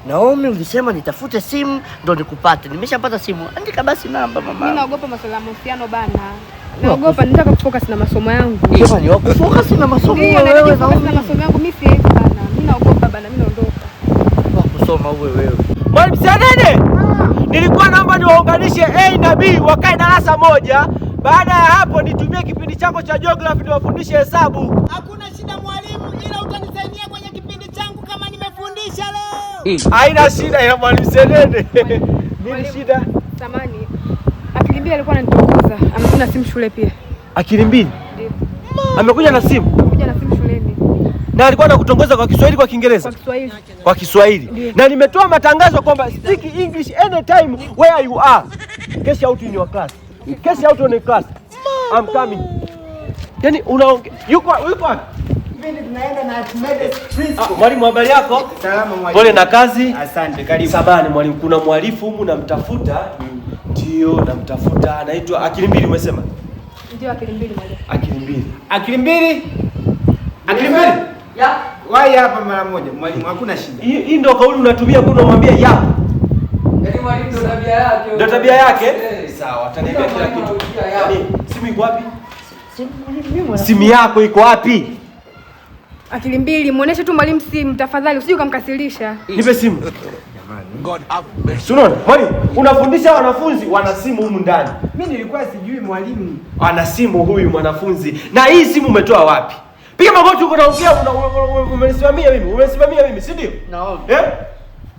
Naomi, ulisema nitafute simu ndo nikupate. Nimeshapata simu. Andika basi namba mama. Mimi naogopa masuala ya mahusiano bana. Naogopa nitaka kufocus na masomo yangu. Sema ni wako focus na masomo wewe na masomo yangu mimi siwezi bana. Mimi naogopa bana, mimi naondoka. Kwa kusoma wewe. Mwalimu Senene, nilikuwa naomba niwaunganishe A na B wakae darasa moja. Baada ya hapo nitumie kipindi chako cha geography niwafundishe hesabu. Hakuna shida mwalimu, ila utanisaidia kwenye kipindi changu kama nimefundisha leo. Haina shida ya Mwalimu Senene. Nini shida? Samani. Akili mbili alikuwa ananitongoza. Amekuja na simu shule pia. Akili mbili? Ndio. Amekuja na simu? Amekuja na simu shuleni. Na alikuwa anakutongoza kwa Kiswahili kwa Kiingereza? Kwa Kiswahili. Kwa Kiswahili. Na nimetoa matangazo kwamba speak English anytime where you are. Cash out in your class. Cash out on the class. I'm coming. Yaani unaongea yuko wapi? Mimi tunaenda na Archimedes Principle. Mwalimu, habari yako? Salama mwalimu. Pole na kazi. Asante, karibu. Sabani mwalimu, kuna mwalifu humu namtafuta. Ndio namtafuta, anaitwa Akili mbili umesema? Ndio Akili mbili mwalimu. Akili mbili. Akili mbili? Akili mbili? Ya. Wai hapa mara moja. Mwalimu, hakuna shida. Hii ndio kauli unatumia kuna unamwambia ya. Yaani mwalimu ndio tabia yake. Ndio tabia yake? Sawa, ataniambia kila kitu. Simu iko wapi? Simu yako iko wapi? Akili mbili, muoneshe tu mwalimu simu tafadhali, usije ukamkasirisha. Nipe simu. God have mercy. Unaona? Mwalimu, unafundisha wanafunzi wana simu humu ndani. Mimi nilikuwa sijui mwalimu. Ana simu huyu mwanafunzi. Na hii simu umetoa wapi? Piga magoti uko naongea umenisimamia mimi. Umenisimamia mimi, si ndio? Naona.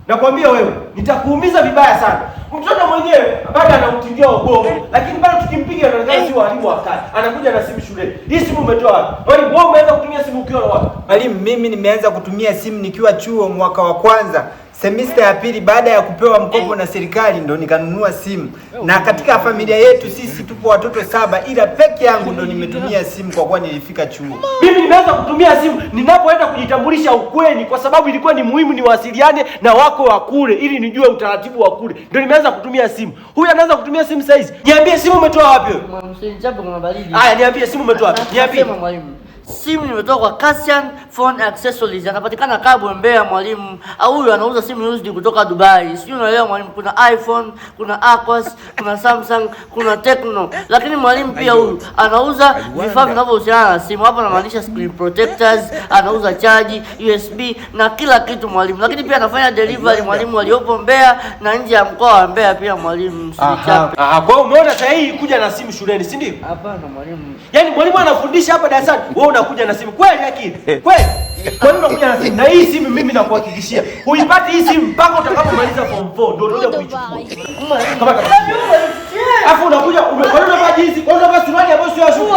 Nakwambia wewe, nitakuumiza vibaya sana. Mtoto mwenyewe bado anautingia ubongo, lakini bado tukimpiga anaonekana si walimu wakati. Anakuja na simu shuleni. Hii simu umetoa wapi? Mwalimu, wewe umeanza kutumia simu ukiwa wapi? Mwalimu, mimi nimeanza kutumia simu nikiwa chuo mwaka wa kwanza. Semester ya pili baada ya kupewa mkopo na serikali ndo nikanunua simu. Na katika familia yetu sisi tupo watoto 7 ila peke yangu ndo nimetumia simu kwa kuwa nilifika chuo. Mimi nimeanza kutumia simu ninapoenda kujitambulisha ukweni kwa sababu ilikuwa ni muhimu niwasiliane na wako wa kule ili nijue utaratibu wa kule. Ndio nimeanza kutumia simu. Huyu anaanza kutumia simu saizi. Niambie simu umetoa wapi wewe? Mwalimu, usinichape kuna baridi. Haya, niambie simu umetoa wapi? Niambie. Sema mwalimu. Simu nimetoka kwa Cassian Phone Accessories. Anapatikana Kabwe Mbeya mwalimu. Au huyu anauza simu used kutoka Dubai. Sijui unaelewa mwalimu, kuna iPhone, kuna Aquas, kuna Samsung, kuna Tecno. Lakini mwalimu pia huyu anauza vifaa vinavyohusiana na simu. Hapa anamaanisha screen protectors, anauza charge, USB na kila kitu mwalimu. Lakini pia anafanya delivery mwalimu waliopo Mbeya na nje ya mkoa wa Mbeya pia mwalimu. Usinichape. Kwa hiyo umeona sasa hii kuja na simu shuleni, si ndio? Hapana mwalimu. Yaani mwalimu anafundisha hapa darasani, wewe unakuja na simu. Kweli Akili? Kweli? Kwa nini unakuja na simu? Na hii simu mimi nakuhakikishia, huipati hii simu mpaka utakapomaliza form 4 ndio utakuja kuichukua. Kama afu unakuja unavaa jinsi, unavaa suruali ambayo sio ya shule.